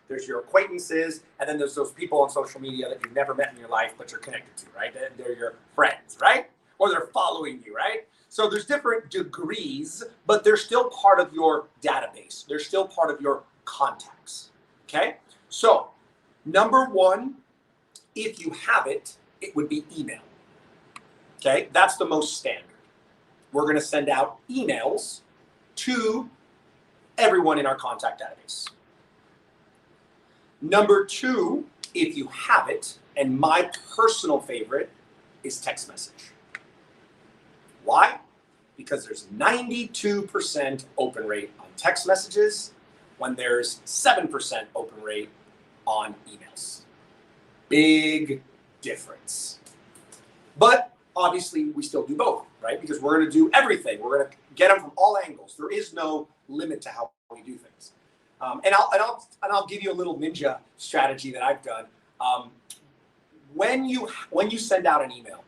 there's your acquaintances, and then there's those people on social media that you've never met in your life, but you're connected to, right? They're your friends, right? Or they're following you, right? So there's different degrees, but they're still part of your database. They're still part of your contacts, okay? So number one, if you have it, it would be email, okay? That's the most standard. We're gonna send out emails to everyone in our contact database. Number two, if you have it, and my personal favorite is text message. Why? Because there's 92% open rate on text messages when there's 7% open rate on emails. Big difference. But obviously we still do both, right? Because we're gonna do everything. We're gonna get them from all angles. There is no limit to how we do things. And I'll give you a little ninja strategy that I've done. When you send out an email,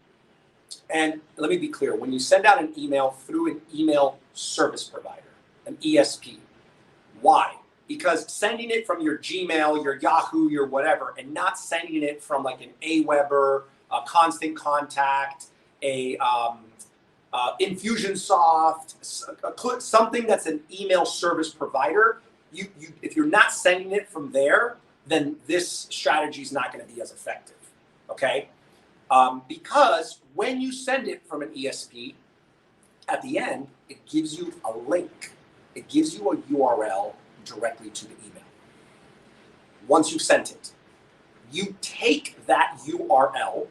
and let me be clear, when you send out an email through an email service provider, an ESP, why? Because sending it from your Gmail, your Yahoo, your whatever, and not sending it from like an AWeber, a Constant Contact, a Infusionsoft, something that's an email service provider, if you're not sending it from there, then this strategy is not going to be as effective, okay? Because when you send it from an ESP, at the end, it gives you a link. It gives you a URL directly to the email. Once you've sent it, you take that URL,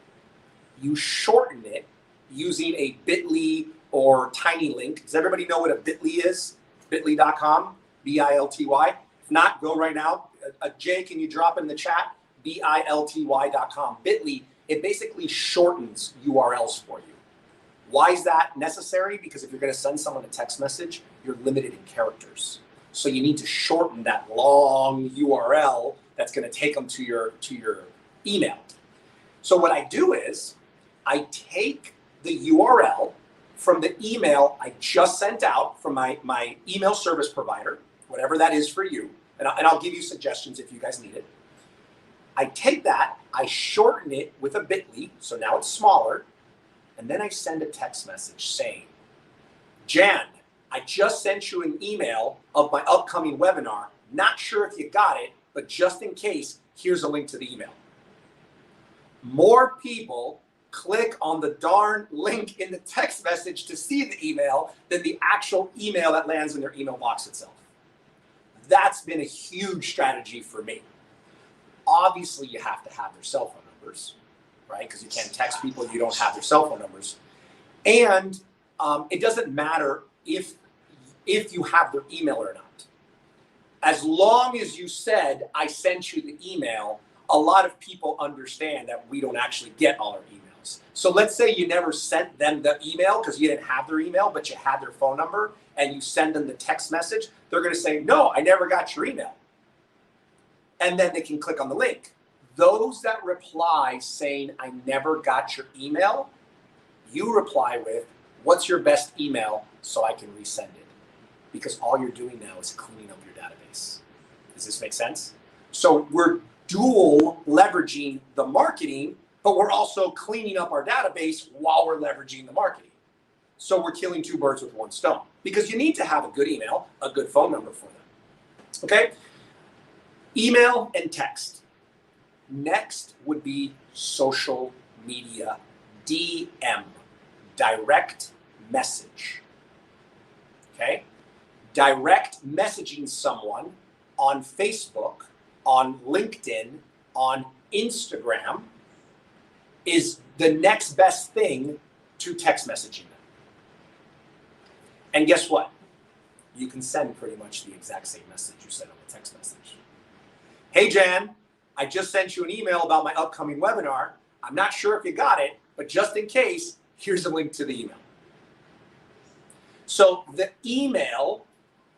you shorten it using a bit.ly or tiny link. Does everybody know what a bit.ly is? bit.ly.com, B-I-L-T-Y. If not, go right now. Jay, can you drop in the chat? B-I-L-T-Y.com. bit.ly, it basically shortens URLs for you. Why is that necessary? Because if you're going to send someone a text message, you're limited in characters. So you need to shorten that long URL that's going to take them to your email. So what I do is I take the URL from the email I just sent out from my email service provider, whatever that is for you, and I'll give you suggestions if you guys need it. I take that, I shorten it with a bit.ly, so now it's smaller, and then I send a text message saying, Jan, I just sent you an email of my upcoming webinar. Not sure if you got it, but just in case, here's a link to the email. More people click on the darn link in the text message to see the email than the actual email that lands in their email box itself. That's been a huge strategy for me. Obviously, you have to have their cell phone numbers, right? Because you can't text people you don't have their cell phone numbers. And it doesn't matter if you have their email or not. As long as you said, I sent you the email, a lot of people understand that we don't actually get all our emails. So let's say you never sent them the email because you didn't have their email, but you had their phone number, and you send them the text message. They're going to say, no, I never got your email. And then they can click on the link. Those that reply saying, I never got your email, you reply with, what's your best email so I can resend it? Because all you're doing now is cleaning up your database. Does this make sense? So we're dual leveraging the marketing, but we're also cleaning up our database while we're leveraging the marketing. So we're killing two birds with one stone, because you need to have a good email, a good phone number for them. Okay? Email and text. Next would be social media, DM, direct message. Okay? Direct messaging someone on Facebook, on LinkedIn, on Instagram is the next best thing to text messaging them. And guess what? You can send pretty much the exact same message you sent on the text message. Hey, Jan, I just sent you an email about my upcoming webinar. I'm not sure if you got it, but just in case, here's a link to the email. So the email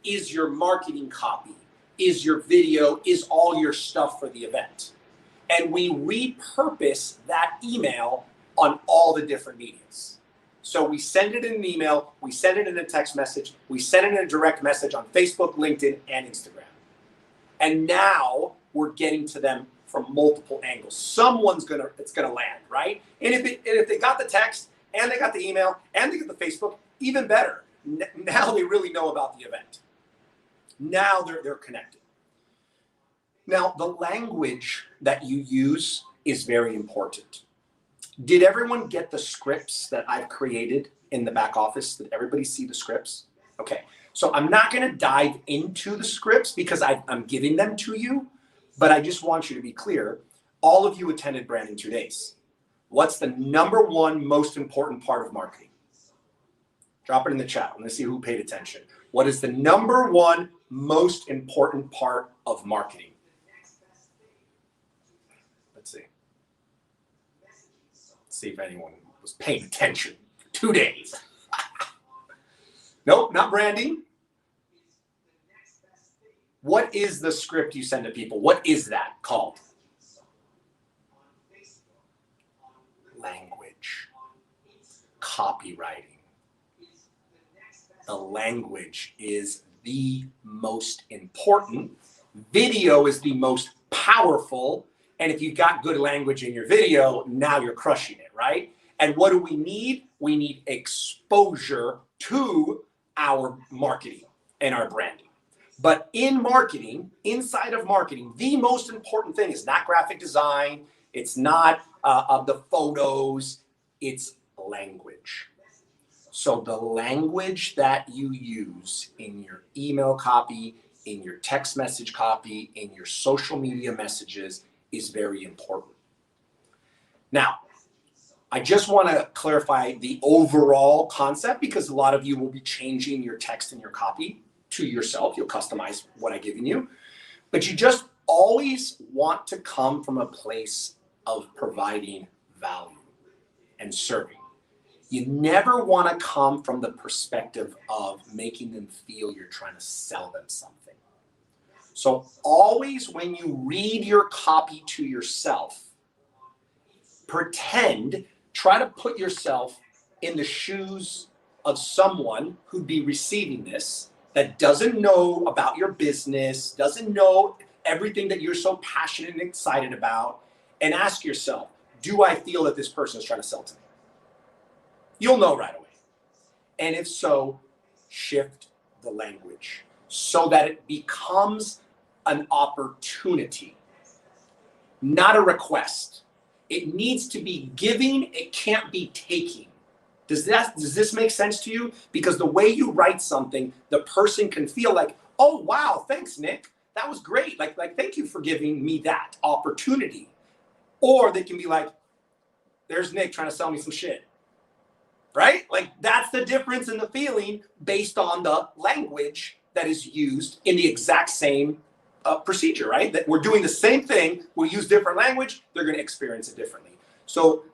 is your marketing copy, is your video, is all your stuff for the event. And we repurpose that email on all the different mediums. So we send it in an email, we send it in a text message, we send it in a direct message on Facebook, LinkedIn, and Instagram. And now we're getting to them from multiple angles. It's gonna land, right? And if they got the text and they got the email and they got the Facebook, even better. Now they really know about the event. Now they're connected. Now, the language that you use is very important. Did everyone get the scripts that I've created in the back office? Did everybody see the scripts? Okay, so I'm not gonna dive into the scripts because I'm giving them to you, but I just want you to be clear. All of you attended Branding 2 Days. What's the number one most important part of marketing? Drop it in the chat. I'm gonna see who paid attention. What is the number one most important part of marketing? Let's see. Let's see if anyone was paying attention. 2 days. Nope, not branding. What is the script you send to people? What is that called? Language. Copywriting. The language is the most important. Video is the most powerful. And if you've got good language in your video, now you're crushing it, right? And what do we need? We need exposure to our marketing and our branding. But in marketing, inside of marketing, the most important thing is not graphic design. It's not the photos. It's language. So the language that you use in your email copy, in your text message copy, in your social media messages is very important. Now, I just want to clarify the overall concept because a lot of you will be changing your text and your copy to yourself. You'll customize what I've given you. But you just always want to come from a place of providing value and serving. You never want to come from the perspective of making them feel you're trying to sell them something. So always when you read your copy to yourself, try to put yourself in the shoes of someone who'd be receiving this, that doesn't know about your business, doesn't know everything that you're so passionate and excited about, and ask yourself, do I feel that this person is trying to sell to me? You'll know right away. And if so, shift the language so that it becomes an opportunity, not a request. It needs to be giving, it can't be taking. Does this make sense to you? Because the way you write something, the person can feel like, oh wow, thanks Nick, that was great. Like thank you for giving me that opportunity. Or they can be like, there's Nick trying to sell me some shit. Right? Like that's the difference in the feeling based on the language that is used in the exact same procedure, right? That we're doing the same thing, we use different language, they're going to experience it differently. So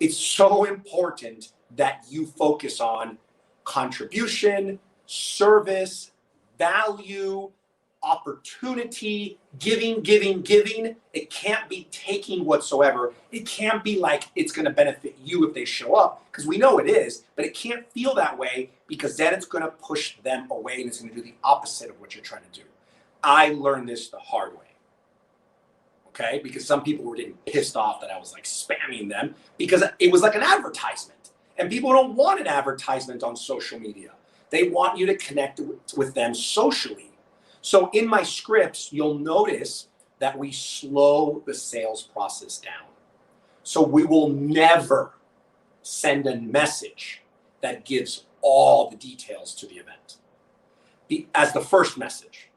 it's so important that you focus on contribution, service, value, opportunity, giving. It can't be taking whatsoever. It can't be like it's going to benefit you if they show up, because we know it is, but it can't feel that way because then it's going to push them away and it's going to do the opposite of what you're trying to do. I learned this the hard way. Okay? Because some people were getting pissed off that I was like spamming them because it was like an advertisement. And people don't want an advertisement on social media. They want you to connect with them socially. So in my scripts, you'll notice that we slow the sales process down. So we will never send a message that gives all the details to the event as the first message.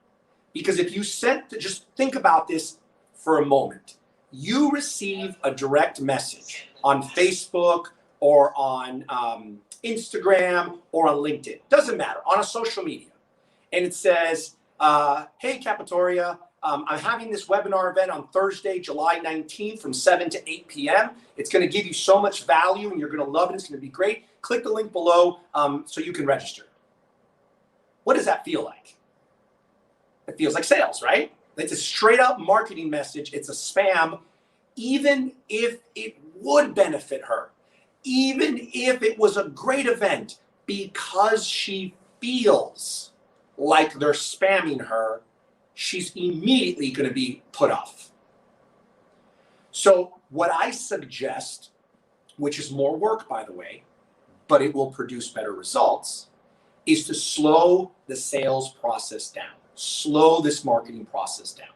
Because if you just think about this for a moment. You receive a direct message on Facebook or on Instagram or on LinkedIn. Doesn't matter, on a social media. And it says, hey, Capitoria, I'm having this webinar event on Thursday, July 19th from 7 to 8 p.m. It's going to give you so much value and you're going to love it. It's going to be great. Click the link below so you can register. What does that feel like? It feels like sales, right? It's a straight up marketing message. It's a spam, even if it would benefit her, even if it was a great event, because she feels like they're spamming her, she's immediately going to be put off. So what I suggest, which is more work, by the way, but it will produce better results, is to slow the sales process down. Slow this marketing process down.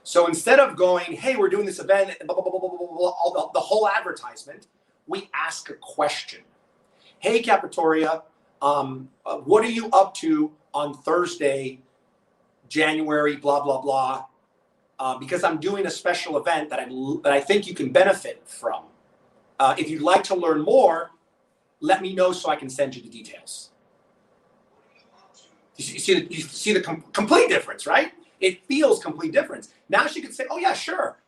So instead of going, hey, we're doing this event, blah, blah, blah, blah, blah, blah, blah, all the whole advertisement, we ask a question. Hey, Capitoria, what are you up to on Thursday, January, blah, blah, blah, because I'm doing a special event that I think you can benefit from. If you'd like to learn more, let me know so I can send you the details. You see the complete difference, right? It feels complete difference. Now she could say, oh yeah, sure.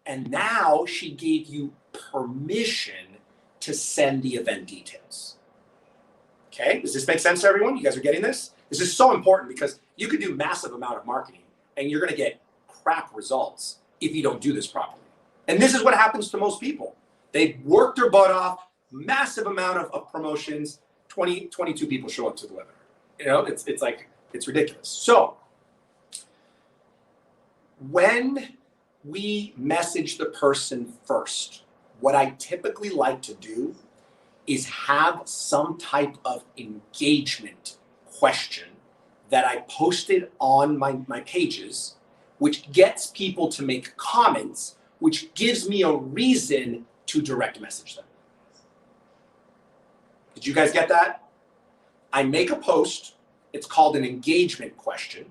And now she gave you permission to send the event details. Okay, does this make sense to everyone? You guys are getting this? This is so important because you could do massive amount of marketing and you're gonna get crap results if you don't do this properly. And this is what happens to most people. They work their butt off, massive amount of promotions, 22 people show up to the webinar. You know, it's like, it's ridiculous. So when we message the person first, what I typically like to do is have some type of engagement question that I posted on my pages, which gets people to make comments, which gives me a reason to direct message them. Did you guys get that? I make a post. It's called an engagement question.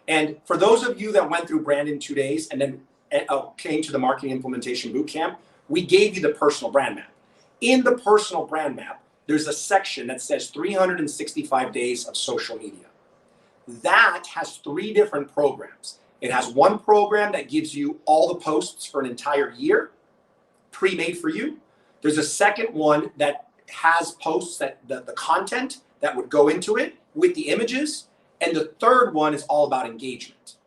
And for those of you that went through Brand in 2 days and then came to the Marketing Implementation Bootcamp, we gave you the personal brand map. In the personal brand map, there's a section that says 365 days of social media. That has 3 different programs. It has one program that gives you all the posts for an entire year, pre-made for you. There's a second one that has posts that the content that would go into it with the images. And the third one is all about engagement.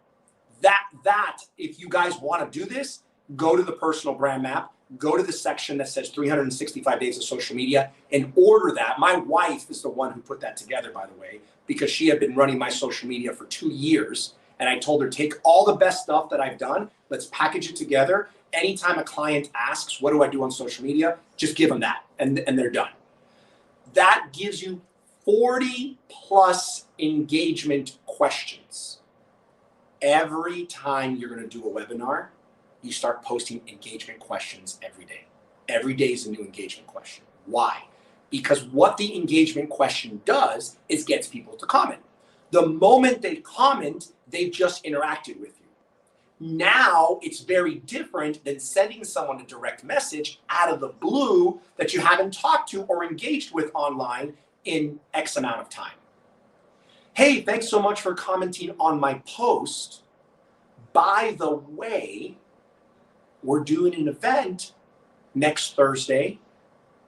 That if you guys want to do this, go to the personal brand map, go to the section that says 365 days of social media and order that. My wife is the one who put that together, by the way, because she had been running my social media for 2 years. And I told her, take all the best stuff that I've done, let's package it together. Anytime a client asks, what do I do on social media? Just give them that and they're done. That gives you 40 plus engagement questions. Every time you're going to do a webinar, you start posting engagement questions every day. Every day is a new engagement question. Why? Because what the engagement question does is gets people to comment. The moment they comment, they've just interacted with you. Now it's very different than sending someone a direct message out of the blue that you haven't talked to or engaged with online in X amount of time. Hey, thanks so much for commenting on my post. By the way, we're doing an event next Thursday.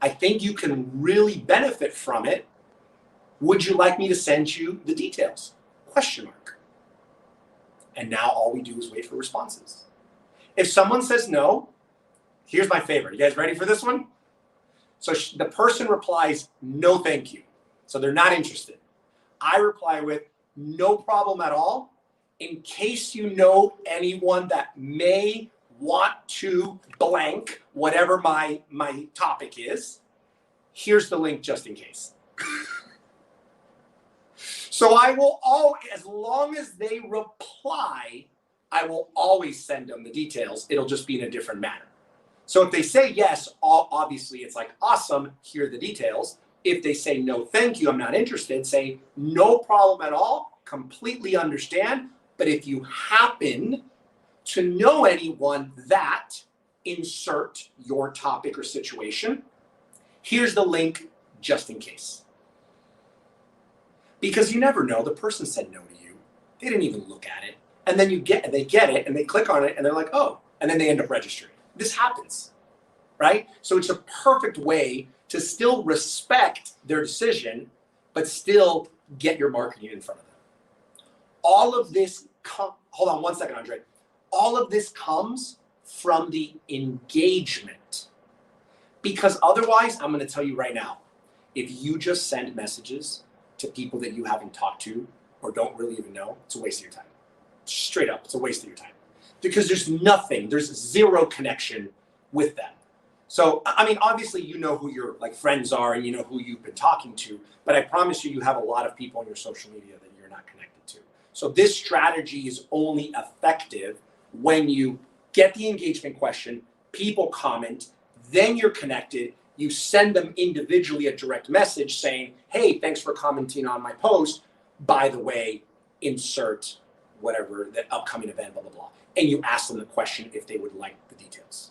I think you can really benefit from it. Would you like me to send you the details? Question mark. And now all we do is wait for responses. If someone says no, here's my favorite. You guys ready for this one? So the person replies, no, thank you. So they're not interested. I reply with, no problem at all. In case you know anyone that may want to blank whatever my topic is, here's the link just in case. So I will always, as long as they reply, I will always send them the details. It'll just be in a different manner. So if they say yes, obviously it's like, awesome, here are the details. If they say no, thank you, I'm not interested, say no problem at all, completely understand. But if you happen to know anyone that, insert your topic or situation, here's the link just in case. Because you never know, the person said no to you. They didn't even look at it. And then they get it and they click on it and they're like, oh, and then they end up registering. This happens, right? So it's a perfect way to still respect their decision, but still get your marketing in front of them. All of this, hold on one second, Andre. All of this comes from the engagement. Because otherwise, I'm gonna tell you right now, if you just send messages to people that you haven't talked to or don't really even know, it's a waste of your time. straight up, it's a waste of your time because there's zero connection with them. So, I mean, obviously, you know who your like friends are and you know who you've been talking to, but I promise you, you have a lot of people on your social media that you're not connected to. So this strategy is only effective when you get the engagement question, people comment, then you're connected, you send them individually a direct message saying, hey, thanks for commenting on my post. By the way, insert whatever the upcoming event, blah, blah, blah. And you ask them the question if they would like the details.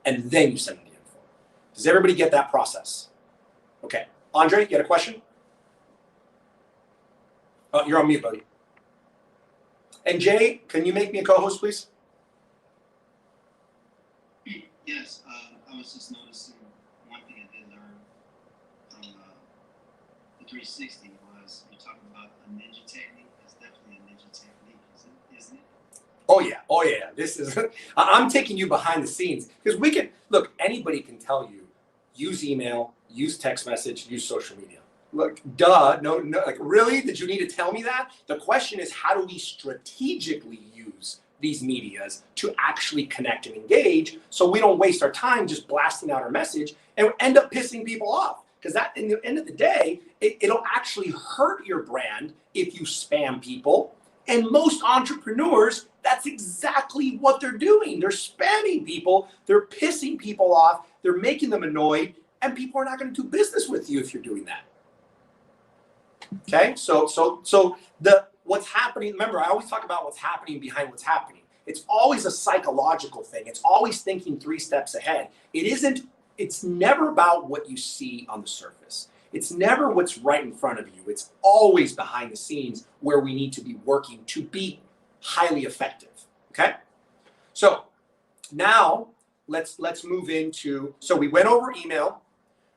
And then you send them the info. Does everybody get that process? Okay. Andre, you got a question? Oh, you're on mute, buddy. And Jay, can you make me a co-host, please? Yes, I was just noticing one thing I did learn from the 360 was you're talking about a ninja technique. That's definitely a ninja technique, isn't it? Oh yeah. This is, I'm taking you behind the scenes because we can, look, anybody can tell you, use email, use text message, use social media. Look, duh, no, like really? Did you need to tell me that? The question is, how do we strategically use these medias to actually connect and engage so we don't waste our time just blasting out our message and end up pissing people off? Because that, in the end of the day, it'll actually hurt your brand if you spam people. And most entrepreneurs, that's exactly what they're doing. They're spamming people, they're pissing people off, they're making them annoyed, and people are not going to do business with you if you're doing that. Okay, so what's happening, remember, I always talk about what's happening behind what's happening. It's always a psychological thing. It's always thinking 3 steps ahead. It's never about what you see on the surface. It's never what's right in front of you. It's always behind the scenes where we need to be working to be highly effective, okay? So now let's move into, so we went over email,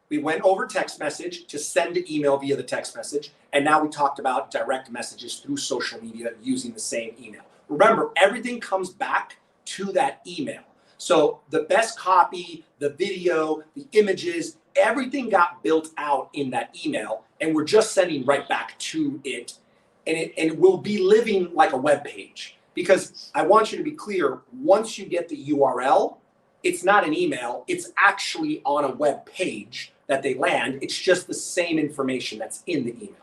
we went over text message to send an email via the text message, and now we talked about direct messages through social media using the same email. Remember, everything comes back to that email. So the best copy, the video, the images, everything got built out in that email, and we're just sending right back to it, and it will be living like a web page. Because I want you to be clear, once you get the URL, it's not an email, it's actually on a web page that they land. It's just the same information that's in the email.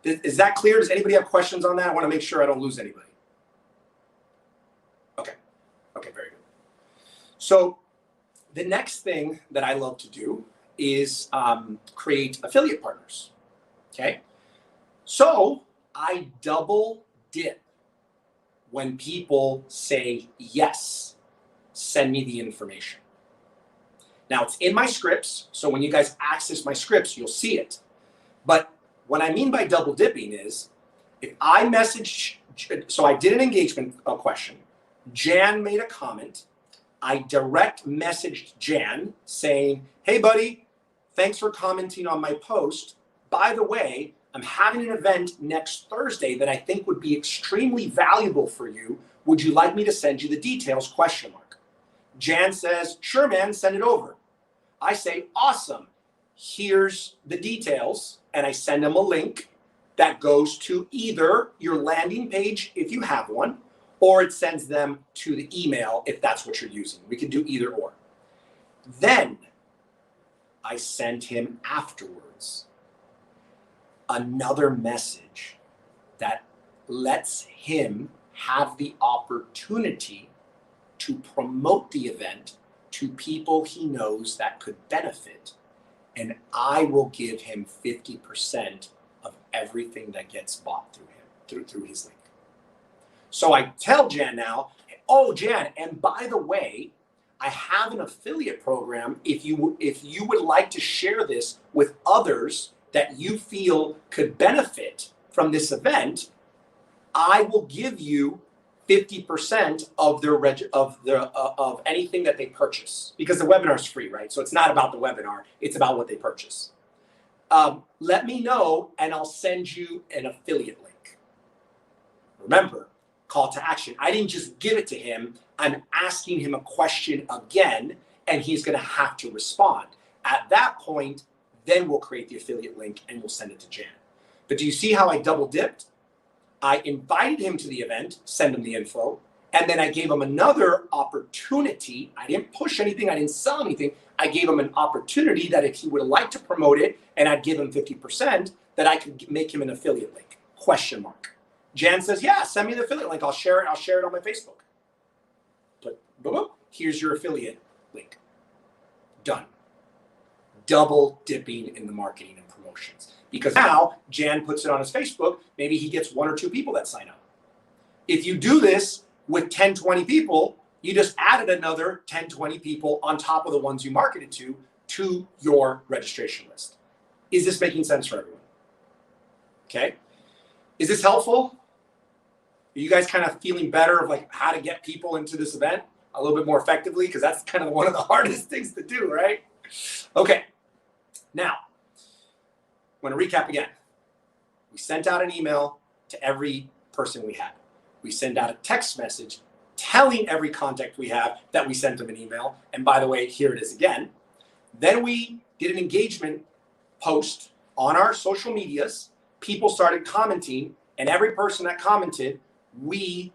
Is that clear? Does anybody have questions on that? I want to make sure I don't lose anybody. Okay, very good. So the next thing that I love to do is create affiliate partners, okay? So I double dip when people say, yes, send me the information. Now it's in my scripts, so when you guys access my scripts, you'll see it. But what I mean by double dipping is, if I message, so I did an engagement question, Jan made a comment, I direct messaged Jan saying, hey buddy, thanks for commenting on my post. By the way, I'm having an event next Thursday that I think would be extremely valuable for you. Would you like me to send you the details, ? Jan says, sure man, send it over. I say, awesome, here's the details. And I send them a link that goes to either your landing page, if you have one, or it sends them to the email if that's what you're using. We can do either or. Then I send him afterwards another message that lets him have the opportunity to promote the event to people he knows that could benefit. And I will give him 50% of everything that gets bought through him, through his link. So I tell Jan now, oh Jan, and by the way, I have an affiliate program. If you would like to share this with others that you feel could benefit from this event, I will give you 50% of anything that they purchase, because the webinar is free, right? So it's not about the webinar, it's about what they purchase. Let me know and I'll send you an affiliate link. Remember, call to action. I didn't just give it to him. I'm asking him a question again, and he's going to have to respond. At that point, then we'll create the affiliate link and we'll send it to Jan. But do you see how I double dipped? I invited him to the event, send him the info, and then I gave him another opportunity. I didn't push anything, I didn't sell anything. I gave him an opportunity that if he would like to promote it and I'd give him 50%, that I could make him an affiliate link, question mark. Jan says, yeah, send me the affiliate link. I'll share it on my Facebook. But boom, here's your affiliate link. Done. Double dipping in the marketing and promotions. Because now Jan puts it on his Facebook, maybe he gets 1 or 2 people that sign up. If you do this with 10, 20 people, you just added another 10, 20 people on top of the ones you marketed to your registration list. Is this making sense for everyone? Okay. Is this helpful? Are you guys kind of feeling better of like how to get people into this event a little bit more effectively? Because that's kind of one of the hardest things to do, right? Okay. Now, I'm going to recap again. We sent out an email to every person we had. We send out a text message telling every contact we have that we sent them an email. And by the way, here it is again. Then we did an engagement post on our social medias. People started commenting, and every person that commented, we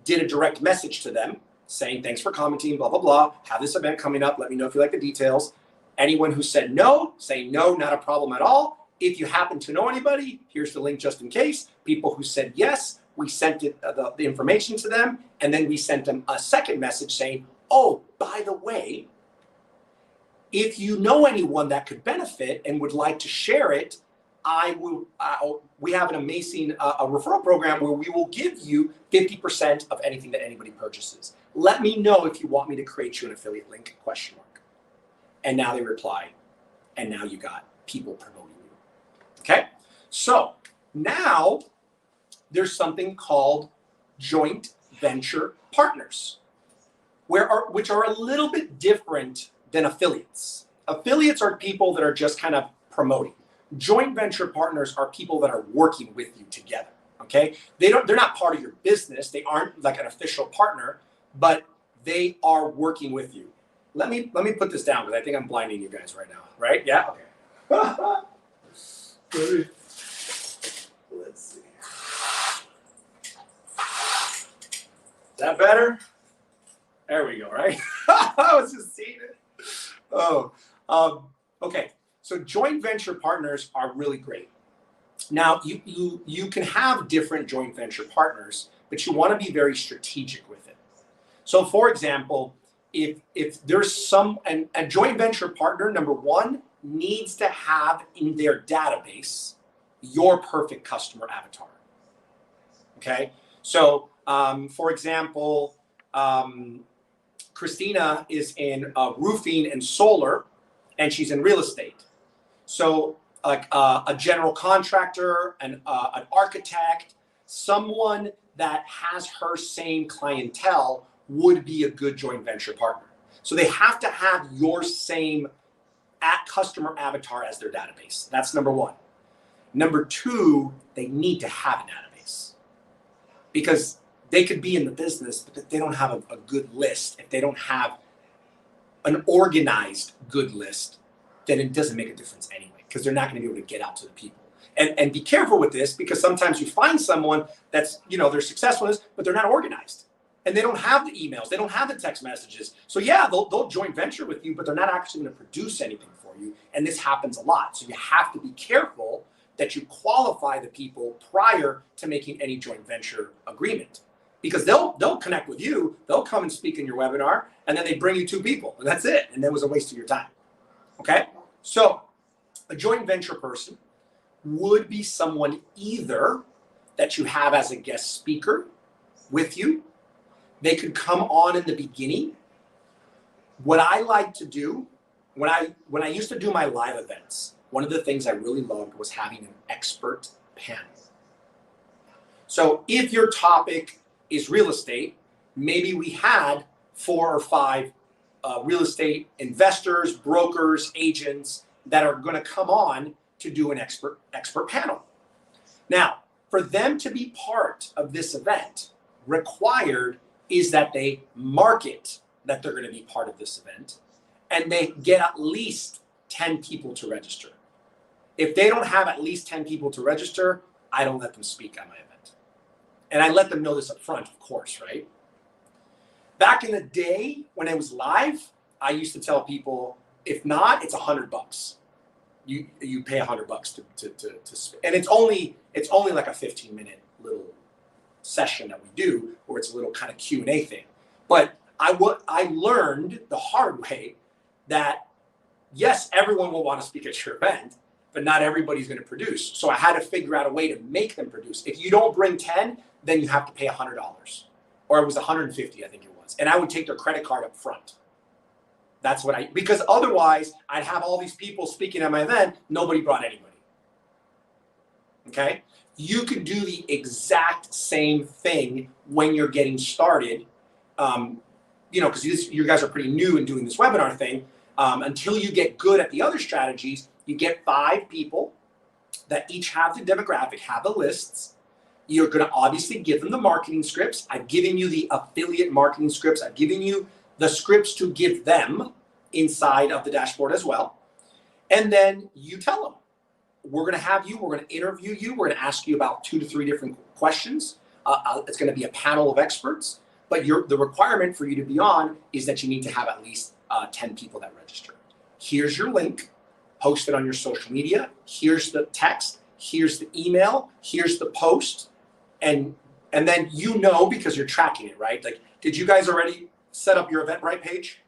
did a direct message to them saying, thanks for commenting, blah, blah, blah. Have this event coming up. Let me know if you like the details. Anyone who said no, say no, not a problem at all. If you happen to know anybody, here's the link just in case. People who said yes, we sent it, the information to them, and then we sent them a second message saying, oh, by the way, if you know anyone that could benefit and would like to share it, we have an amazing a referral program where we will give you 50% of anything that anybody purchases. Let me know if you want me to create you an affiliate link, question mark. And now they reply, and now you got people promoting you. Okay? So now there's something called joint venture partners, which are a little bit different than affiliates. Affiliates are people that are just kind of promoting. Joint venture partners are people that are working with you together. Okay? They're not part of your business. They aren't like an official partner, but they are working with you. Let me put this down because I think I'm blinding you guys right now. Right? Yeah? Okay. Let's see. Is that better? There we go, right? I was just seeing it. Okay. So joint venture partners are really great. Now, you can have different joint venture partners, but you want to be very strategic with it. So, for example, if there's a joint venture partner, number one, needs to have in their database your perfect customer avatar. Okay? So, for example, Christina is in roofing and solar, and she's in real estate. So like a general contractor, an architect, someone that has her same clientele would be a good joint venture partner. So they have to have your same customer avatar as their database. That's number one. Number two, they need to have a database because they could be in the business, but if they don't have a good list, if they don't have an organized good list, then it doesn't make a difference anyway, because they're not going to be able to get out to the people. And be careful with this, because sometimes you find someone that's, they're successful in this, but they're not organized. And they don't have the emails, they don't have the text messages. So yeah, they'll joint venture with you, but they're not actually going to produce anything for you. And this happens a lot. So you have to be careful that you qualify the people prior to making any joint venture agreement. Because they'll connect with you, they'll come and speak in your webinar, and then they bring you 2 people, and that's it. And that was a waste of your time. Okay? So a joint venture person would be someone either that you have as a guest speaker with you. They could come on in the beginning. What I like to do, when I used to do my live events, one of the things I really loved was having an expert panel. So if your topic is real estate, maybe we had 4 or 5 real estate investors, brokers, agents that are going to come on to do an expert panel. Now, for them to be part of this event, required is that they market that they're going to be part of this event, and they get at least 10 people to register. If they don't have at least 10 people to register, I don't let them speak at my event. And I let them know this up front, of course, right? Back in the day when it was live, I used to tell people, if not, it's $100. You pay $100 to and it's only like a 15-minute little session that we do, where it's a little kind of Q&A thing. But I learned the hard way that yes, everyone will want to speak at your event, but not everybody's going to produce. So I had to figure out a way to make them produce. If you don't bring 10, then you have to pay $100, or it was $150, I think it was, and I would take their credit card up front. That's what because otherwise I'd have all these people speaking at my event, nobody brought anybody. Okay? You can do the exact same thing when you're getting started, because you guys are pretty new in doing this webinar thing. Until you get good at the other strategies, you get 5 people that each have the demographic, have the lists. You're going to obviously give them the marketing scripts. I've given you the affiliate marketing scripts. I've given you the scripts to give them inside of the dashboard as well. And then you tell them, we're going to interview you. We're going to ask you about 2 to 3 different questions. It's going to be a panel of experts, but the requirement for you to be on is that you need to have at least 10 people that register. Here's your link, post it on your social media. Here's the text, here's the email, here's the post. And then because you're tracking it, right? Like, did you guys already set up your Eventbrite page?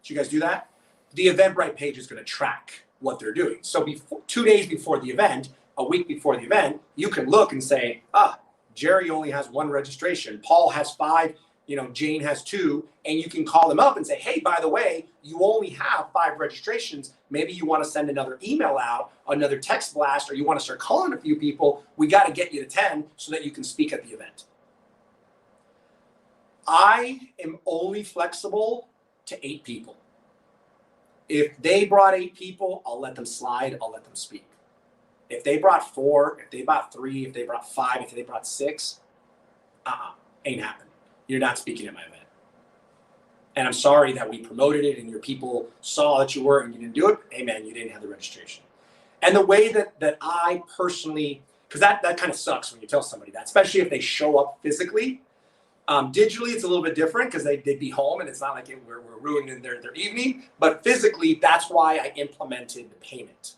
Did you guys do that? The Eventbrite page is going to track what they're doing. So 2 days before the event, a week before the event, you can look and say, Jerry only has 1 registration. Paul has 5, Jane has 2, and you can call them up and say, hey, by the way, you only have 5 registrations. Maybe you want to send another email out, another text blast, or you want to start calling a few people. We got to get you to 10 so that you can speak at the event. I am only flexible to 8 people. If they brought 8 people, I'll let them slide. I'll let them speak. If they brought 4, if they brought 3, if they brought 5, if they brought 6, ain't happening. You're not speaking at my event. And I'm sorry that we promoted it and your people saw that you were and you didn't do it. Hey man, you didn't have the registration. And the way that I personally, because that kind of sucks when you tell somebody that, especially if they show up physically. Digitally, it's a little bit different because they'd be home and it's not like we're ruining their evening. But physically, that's why I implemented the payment.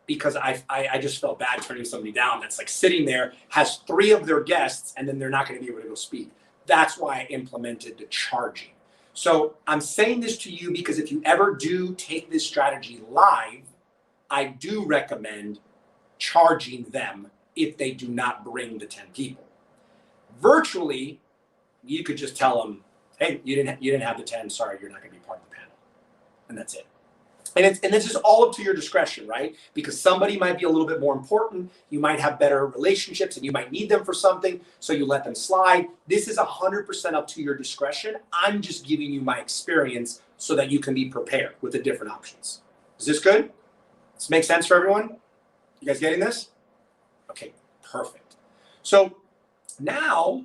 Because I just felt bad turning somebody down that's like sitting there, has 3 of their guests, and then they're not going to be able to go speak. That's why I implemented the charging. So I'm saying this to you because if you ever do take this strategy live, I do recommend charging them if they do not bring the 10 people. Virtually, you could just tell them, hey, you didn't have the 10, sorry, you're not going to be part of the panel. And that's it. And this is all up to your discretion, right? Because somebody might be a little bit more important. You might have better relationships and you might need them for something, so you let them slide. This is 100% up to your discretion. I'm just giving you my experience so that you can be prepared with the different options. Is this good? Does this make sense for everyone? You guys getting this? Okay, perfect. So now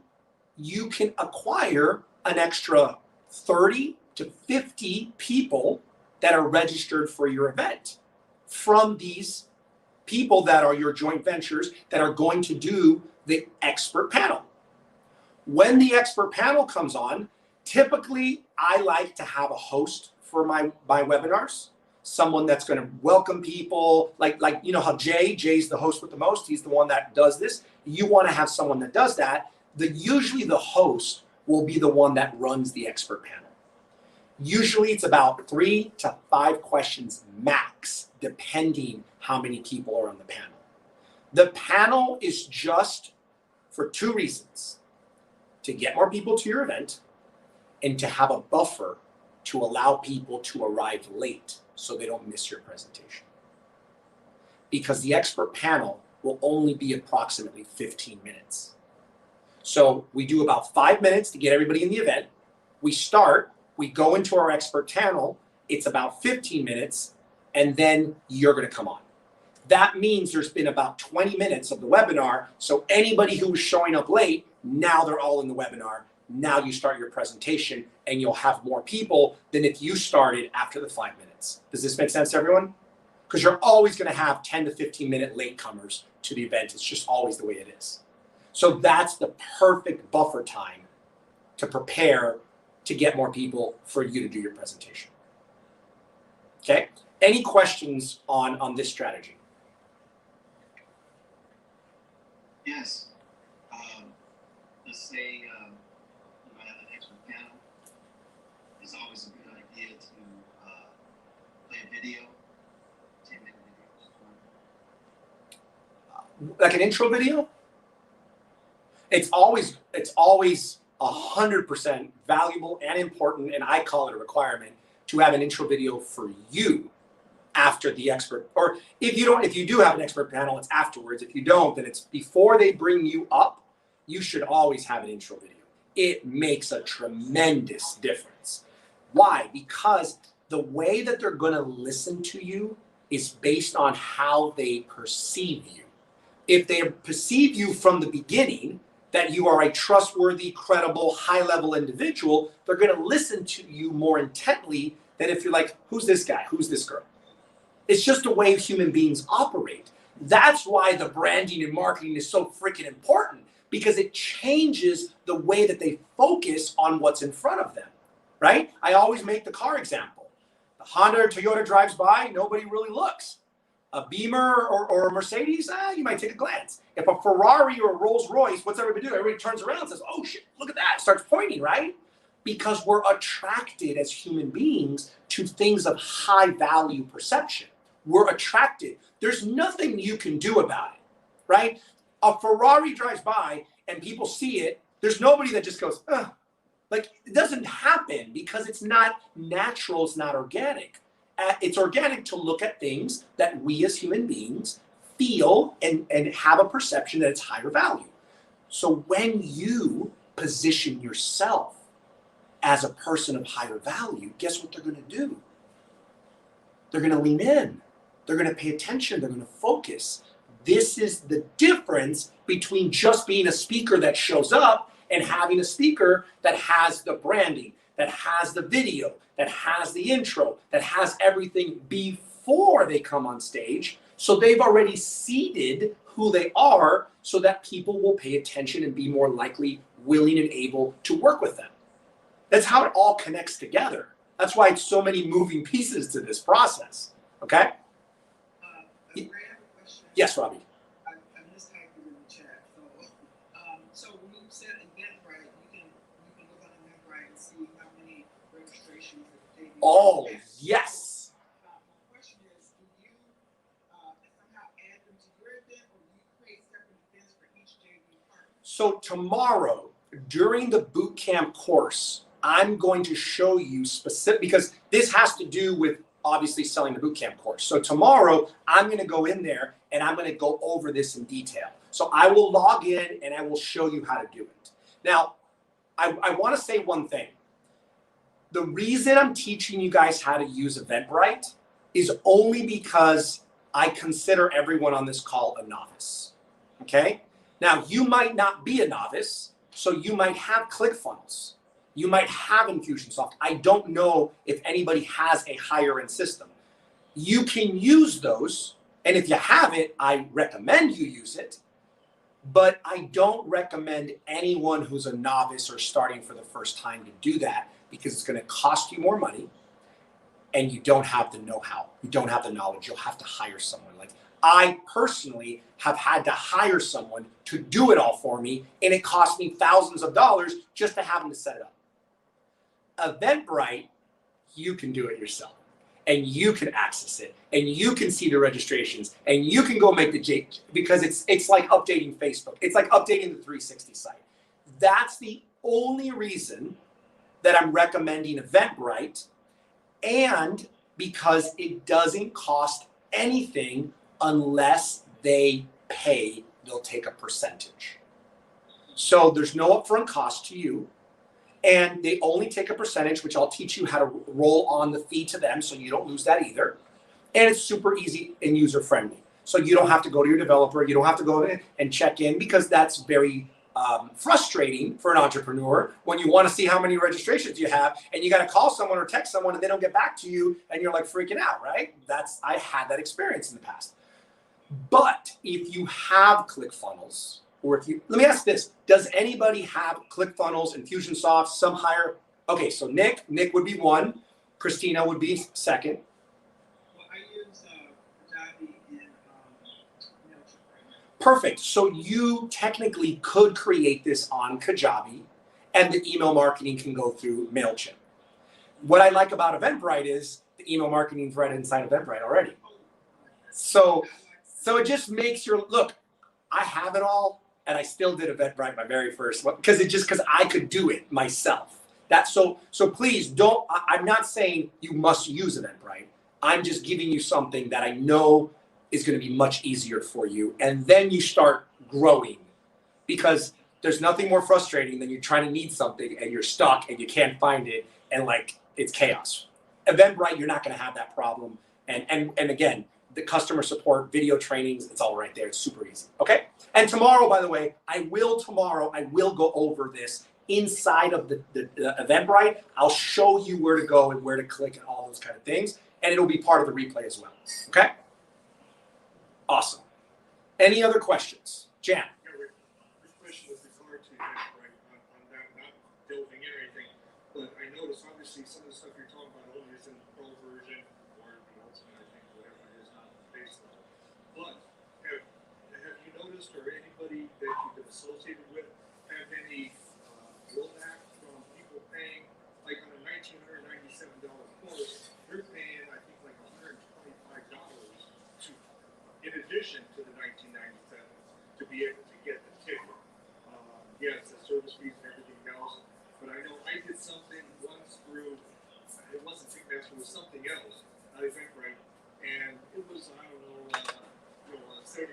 you can acquire an extra 30 to 50 people that are registered for your event from these people that are your joint ventures that are going to do the expert panel. When the expert panel comes on, typically I like to have a host for my webinars, someone that's going to welcome people, like you know how Jay's the host with the most, he's the one that does this. You want to have someone that does that. Usually the host will be the one that runs the expert panel. Usually it's about 3 to 5 questions max, depending how many people are on the panel. The panel is just for 2 reasons: to get more people to your event and to have a buffer to allow people to arrive late so they don't miss your presentation. Because the expert panel will only be approximately 15 minutes. So we do about 5 minutes to get everybody in the event. We go into our expert panel, it's about 15 minutes, and then you're going to come on. That means there's been about 20 minutes of the webinar, so anybody who was showing up late, now they're all in the webinar. Now you start your presentation, and you'll have more people than if you started after the 5 minutes. Does this make sense to everyone? Because you're always going to have 10 to 15 minute latecomers to the event. It's just always the way it is. So that's the perfect buffer time to prepare to get more people for you to do your presentation. Okay? Any questions on this strategy? Yes. Let's say you have an expert panel. It's always a good idea to play a video, 10-minute videos. Like an intro video? It's always 100% valuable and important, and I call it a requirement, to have an intro video for you after the expert, or if you do have an expert panel, it's afterwards. If you don't, then it's before they bring you up. You should always have an intro video. It makes a tremendous difference. Why? Because the way that they're going to listen to you is based on how they perceive you. If they perceive you from the beginning that you are a trustworthy, credible, high-level individual, they're going to listen to you more intently than if you're like, who's this guy? Who's this girl? It's just the way human beings operate. That's why the branding and marketing is so freaking important, because it changes the way that they focus on what's in front of them, right? I always make the car example. The Honda or Toyota drives by, nobody really looks. A Beamer or a Mercedes, you might take a glance. If a Ferrari or a Rolls Royce, what's everybody do? Everybody turns around and says, oh shit, look at that, starts pointing, right? Because we're attracted as human beings to things of high value perception. We're attracted. There's nothing you can do about it, right? A Ferrari drives by and people see it. There's nobody that just goes, ugh. Like, it doesn't happen because it's not natural, it's not organic. It's organic to look at things that we as human beings feel and have a perception that it's higher value. So when you position yourself as a person of higher value, guess what they're going to do? They're going to lean in. They're going to pay attention. They're going to focus. This is the difference between just being a speaker that shows up and having a speaker that has the branding, that has the video, that has the intro, that has everything before they come on stage. So they've already seeded who they are so that people will pay attention and be more likely willing and able to work with them. That's how it all connects together. That's why it's so many moving pieces to this process. Okay? Ray, I have a question. Yes, Robbie. I mistyped it in the chat. So when you said Eventbrite, you can look on Eventbrite and see how many registrations that they Oh, yes. My question is, do you somehow add them to your event, or do you create separate events for each JV partner? So tomorrow, during the bootcamp course, I'm going to show you specific, because this has to do with obviously selling the bootcamp course. So tomorrow, I'm going to go in there and I'm going to go over this in detail. So I will log in and I will show you how to do it. Now, I want to say one thing. The reason I'm teaching you guys how to use Eventbrite is only because I consider everyone on this call a novice. Okay? Now, you might not be a novice, so you might have ClickFunnels. You might have Infusionsoft. I don't know if anybody has a higher end system. You can use those, and if you have it, I recommend you use it, but I don't recommend anyone who's a novice or starting for the first time to do that, because it's going to cost you more money and you don't have the know-how. You don't have the knowledge. You'll have to hire someone. Like, I personally have had to hire someone to do it all for me, and it cost me thousands of dollars just to have them to set it up. Eventbrite, you can do it yourself, and you can access it, and you can see the registrations, and you can go make the change, because it's like updating Facebook. It's like updating the 360 site. That's the only reason that I'm recommending Eventbrite, and because it doesn't cost anything unless they pay, they'll take a percentage. So there's no upfront cost to you. And they only take a percentage, which I'll teach you how to roll on the fee to them so you don't lose that either. And it's super easy and user friendly. So you don't have to go to your developer. You don't have to go in and check in, because that's very frustrating for an entrepreneur when you want to see how many registrations you have and you got to call someone or text someone and they don't get back to you and you're like freaking out, right? I had that experience in the past. But if you have ClickFunnels or if you, let me ask this, does anybody have ClickFunnels, Infusionsoft, some higher? Okay, so Nick would be one, Christina would be second. Well, I use Kajabi in MailChimp right now. Perfect. So you technically could create this on Kajabi, and the email marketing can go through MailChimp. What I like about Eventbrite is the email marketing thread inside Eventbrite already. So it just makes your, look, I have it all, and I still did Eventbrite my very first one, because I could do it myself. That's so please don't, I'm not saying you must use Eventbrite. I'm just giving you something that I know is going to be much easier for you. And then you start growing, because there's nothing more frustrating than you're trying to need something and you're stuck and you can't find it, and like it's chaos. Eventbrite, you're not going to have that problem. And again, the customer support, video trainings, it's all right there. It's super easy. Okay. And tomorrow, by the way, I will go over this inside of the Eventbrite. I'll show you where to go and where to click and all those kind of things. And it'll be part of the replay as well. Okay. Awesome. Any other questions? Jan. This question with regard to Eventbrite, on that, not delving in or anything, but I noticed obviously some of the stuff you're talking about only is in the pro version or the ultimate, I think, whatever it is, not the base level. But have you noticed, or anybody that you've been associated with, have any rollback from people paying, like on a $1,997 course, they're paying, I think, like $125 to, in addition to the $1997, to be able to get the ticket. Yes, the service fees and everything else, but I know I did something once through, it wasn't Ticketmaster, it was something else, not Eventbrite, and it was, I don't know, a $75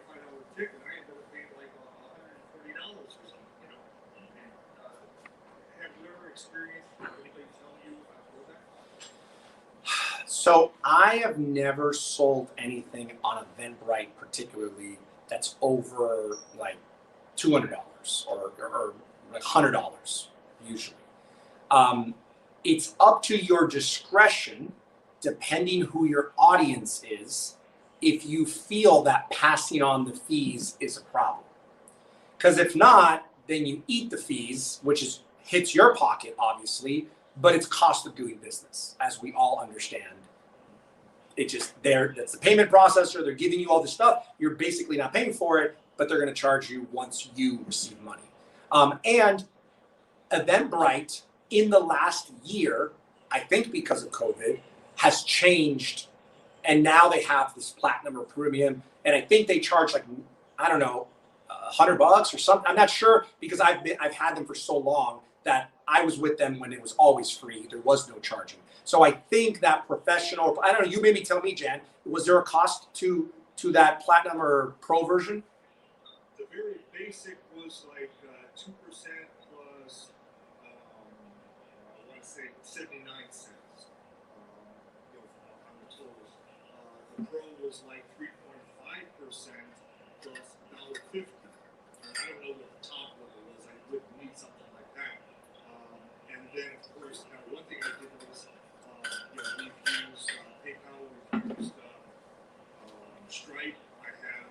ticket. I ended up paying like $140 or something, you know. And, have you ever experienced anybody telling you about that? So I have never sold anything on Eventbrite particularly that's over like $200 or like $100 usually. It's up to your discretion, depending who your audience is, if you feel that passing on the fees is a problem. Because if not, then you eat the fees, which hits your pocket, obviously, but it's cost of doing business, as we all understand. That's the payment processor, they're giving you all this stuff, you're basically not paying for it, but they're gonna charge you once you receive money. And Eventbrite, in the last year, I think because of COVID, has changed, and now they have this platinum or premium, and I think they charge like, I don't know, $100 or something. I'm not sure, because I've had them for so long that I was with them when it was always free. There was no charging. So I think that professional, I don't know, you maybe tell me, Jan, was there a cost to that platinum or pro version? The very basic was like 2% plus, I want to say 79 cents on the totals. The pro was like 3.5% plus $1.50. I don't know what the top level was. I would need something like that. And then, of course, now one thing I did was, we've used PayPal, we've used Stripe, I have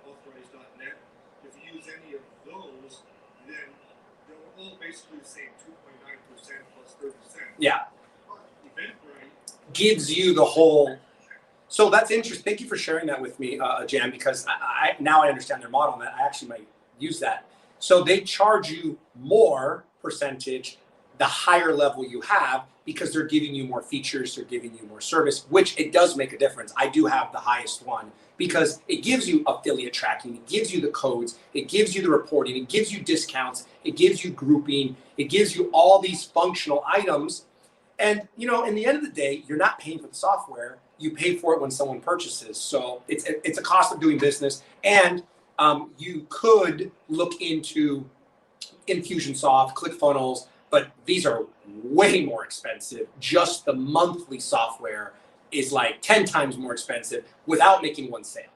authorized.net. If you use any of those, then they're all basically the same, 2.9% plus 30 cents. Yeah. But Eventbrite gives you the whole. So that's interesting. Thank you for sharing that with me, Jan, because I now I understand their model, and I actually might use that. So they charge you more percentage the higher level you have, because they're giving you more features, they're giving you more service, which it does make a difference. I do have the highest one, because it gives you affiliate tracking, it gives you the codes, it gives you the reporting, it gives you discounts, it gives you grouping, it gives you all these functional items. And in the end of the day, you're not paying for the software, you pay for it when someone purchases. So it's a cost of doing business. And you could look into Infusionsoft, ClickFunnels, but these are way more expensive. Just the monthly software is like 10 times more expensive without making one sale.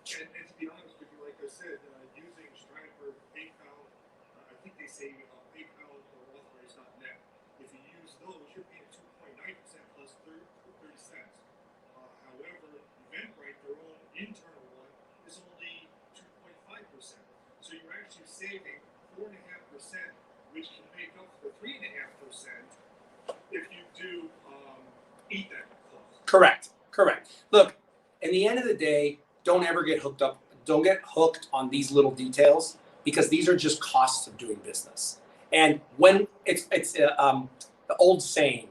And to be honest with you, like I said, using Stripe or PayPal, I think they say PayPal or authorized.net. If you use those, you're paying 2.9% plus 30 cents. However, Eventbrite, their own internal one, is only 2.5%. saving 4.5%, which can make up for 3.5% if you do eat that cost. Correct. Look, in the end of the day, don't ever get hooked up. Don't get hooked on these little details because these are just costs of doing business. And when it's the old saying,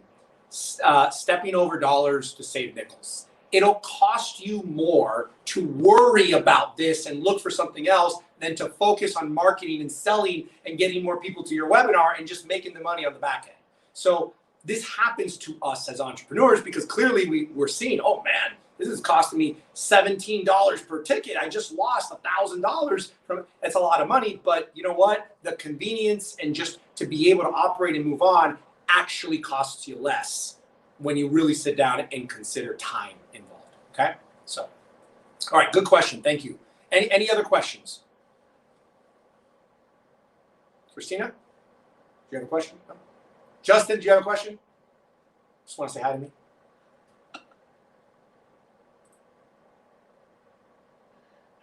stepping over dollars to save nickels. It'll cost you more to worry about this and look for something else than to focus on marketing and selling and getting more people to your webinar and just making the money on the back end. So this happens to us as entrepreneurs because clearly we're seeing, oh man, this is costing me $17 per ticket. I just lost $1,000 from it. That's a lot of money, but you know what? The convenience and just to be able to operate and move on actually costs you less when you really sit down and consider time involved. Okay? So, all right, good question. Thank you. Any other questions? Christina, do you have a question? No? Justin, do you have a question? Just want to say hi to me.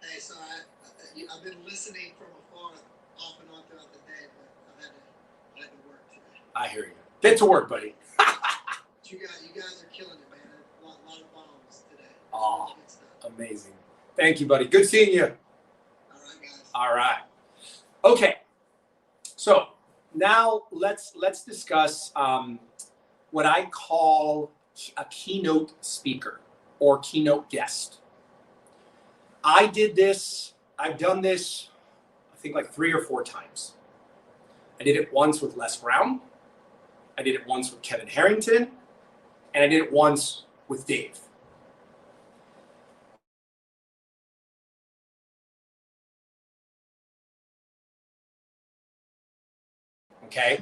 Hey, so I've been listening from afar, off and on throughout the day, but I had to work today. I hear you. Get to work, buddy. You guys are killing it, man. A lot of bombs today. Oh, Good stuff. amazing. Thank you, buddy. Good seeing you. All right, guys. All right. Okay. So now let's discuss what I call a keynote speaker or keynote guest. I've done this, I think like 3 or 4 times. I did it once with Les Brown. I did it once with Kevin Harrington. And I did it once with Dave. Okay?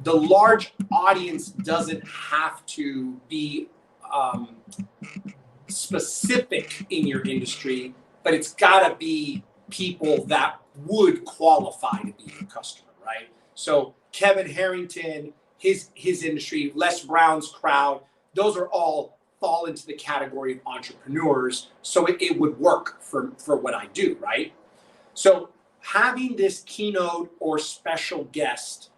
The large audience doesn't have to be specific in your industry, but it's got to be people that would qualify to be your customer, right? So Kevin Harrington, his industry, Les Brown's crowd, those are all fall into the category of entrepreneurs. So it would work for what I do, right? So having this keynote or special guest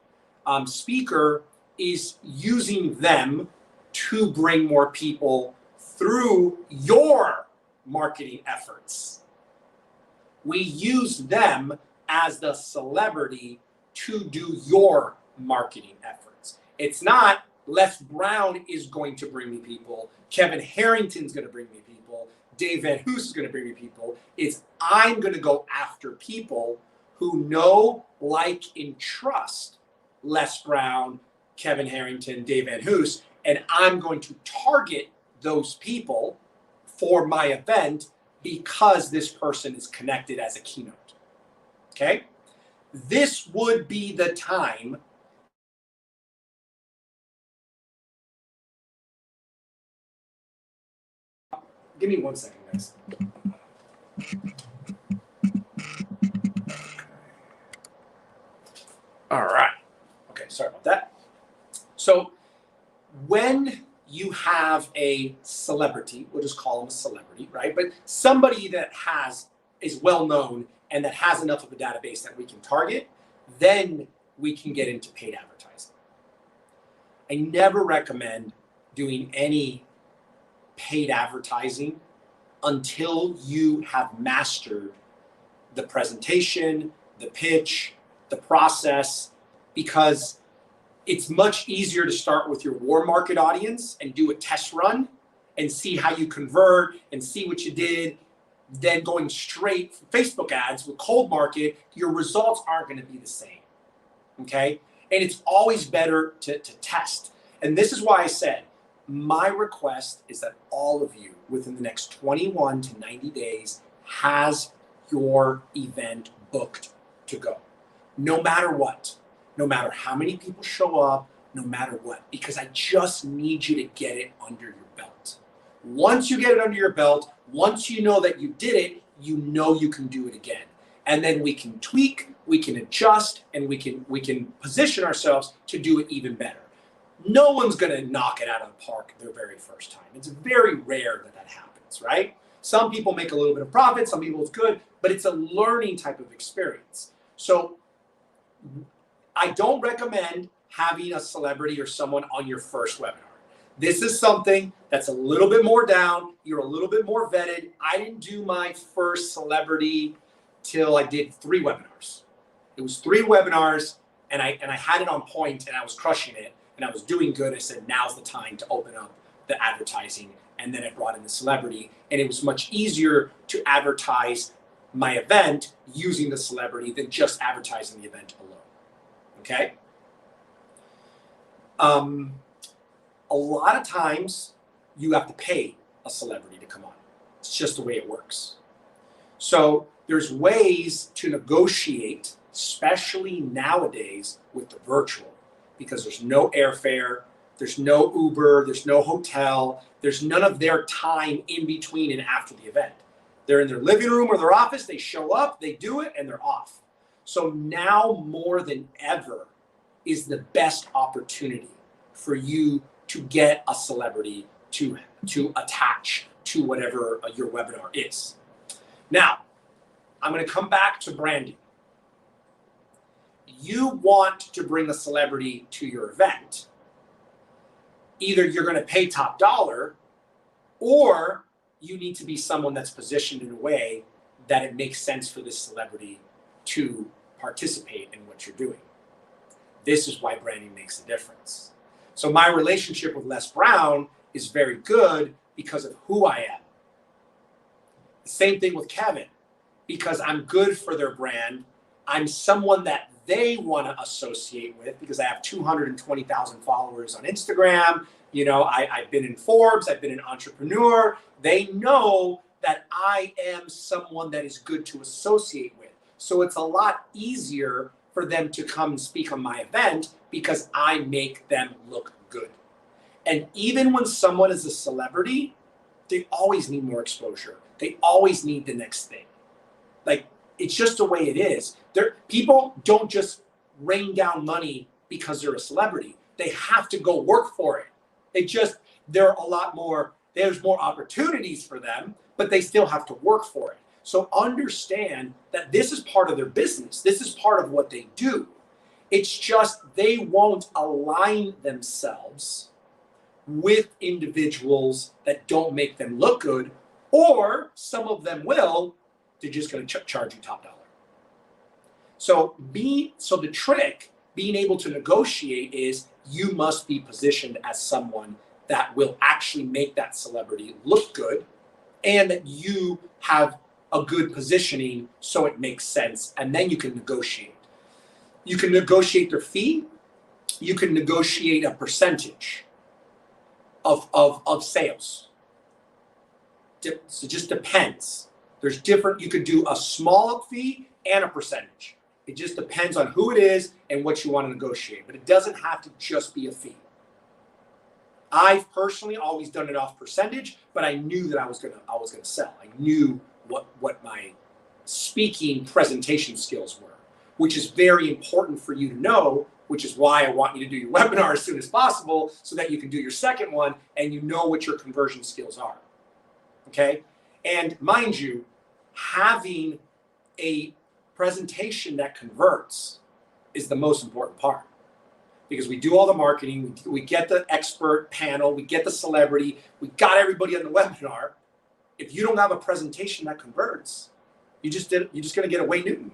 speaker is using them to bring more people through your marketing efforts. We use them as the celebrity to do your marketing efforts. It's not Les Brown is going to bring me people, Kevin Harrington's going to bring me people, Dave Van Hoos is going to bring me people. It's I'm going to go after people who know, like, and trust Les Brown, Kevin Harrington, Dave Van Hoos, and I'm going to target those people for my event because this person is connected as a keynote. Okay? This would be the time Give me 1 second, guys. All right. Okay, sorry about that. So when you have a celebrity, we'll just call them a celebrity, right? But somebody that is well known and that has enough of a database that we can target, then we can get into paid advertising. I never recommend doing any paid advertising until you have mastered the presentation, the pitch, the process, because it's much easier to start with your warm market audience and do a test run and see how you convert and see what you did. Then going straight for Facebook ads with cold market, your results aren't going to be the same. Okay? And it's always better to test. And this is why I said, my request is that all of you within the next 21 to 90 days has your event booked to go. No matter what, no matter how many people show up, no matter what, because I just need you to get it under your belt. Once you get it under your belt, once you know that you did it, you know you can do it again. And then we can tweak, we can adjust, and we can position ourselves to do it even better. No one's going to knock it out of the park their very first time. It's very rare that happens, right? Some people make a little bit of profit, some people it's good, but it's a learning type of experience. So I don't recommend having a celebrity or someone on your first webinar. This is something that's a little bit more down. You're a little bit more vetted. I didn't do my first celebrity till I did 3 webinars. It was 3 webinars, and I had it on point, and I was crushing it, and I was doing good. I said, now's the time to open up the advertising, and then I brought in the celebrity, and it was much easier to advertise my event using the celebrity than just advertising the event alone. Okay? A lot of times you have to pay a celebrity to come on. It's just the way it works. So there's ways to negotiate, especially nowadays with the virtual, because there's no airfare, there's no Uber, there's no hotel, there's none of their time in between and after the event. They're in their living room or their office, they show up, they do it, and they're off. So now more than ever is the best opportunity for you to get a celebrity to attach to whatever your webinar is. Now, I'm going to come back to branding. You want to bring a celebrity to your event. Either you're going to pay top dollar, or you need to be someone that's positioned in a way that it makes sense for this celebrity to participate in what you're doing. This is why branding makes a difference. So my relationship with Les Brown is very good because of who I am. The same thing with Kevin, because I'm good for their brand. I'm someone that they want to associate with because I have 220,000 followers on Instagram. You know, I've been in Forbes, I've been an entrepreneur. They know that I am someone that is good to associate with. So it's a lot easier for them to come and speak on my event because I make them look good. And even when someone is a celebrity, they always need more exposure. They always need the next thing. Like, it's just the way it is. People don't just rain down money because they're a celebrity. They have to go work for it. There's more opportunities for them, but they still have to work for it. So understand that this is part of their business. This is part of what they do. It's just they won't align themselves with individuals that don't make them look good, or some of them will. They're just going to charge you top dollar. So the trick, being able to negotiate, is you must be positioned as someone that will actually make that celebrity look good, and that you have a good positioning so it makes sense, and then you can negotiate. You can negotiate their fee. You can negotiate a percentage of sales. So it just depends. There's different, you could do a small fee and a percentage. It just depends on who it is and what you want to negotiate, but it doesn't have to just be a fee. I've personally always done it off percentage, but I knew that I was gonna sell. I knew what my speaking presentation skills were, which is very important for you to know, which is why I want you to do your webinar as soon as possible so that you can do your second one and you know what your conversion skills are. Okay? And mind you, having a presentation that converts is the most important part, because we do all the marketing, we get the expert panel, we get the celebrity, we got everybody on the webinar. If you don't have a presentation that converts, you're just going to get a Wayne Newton.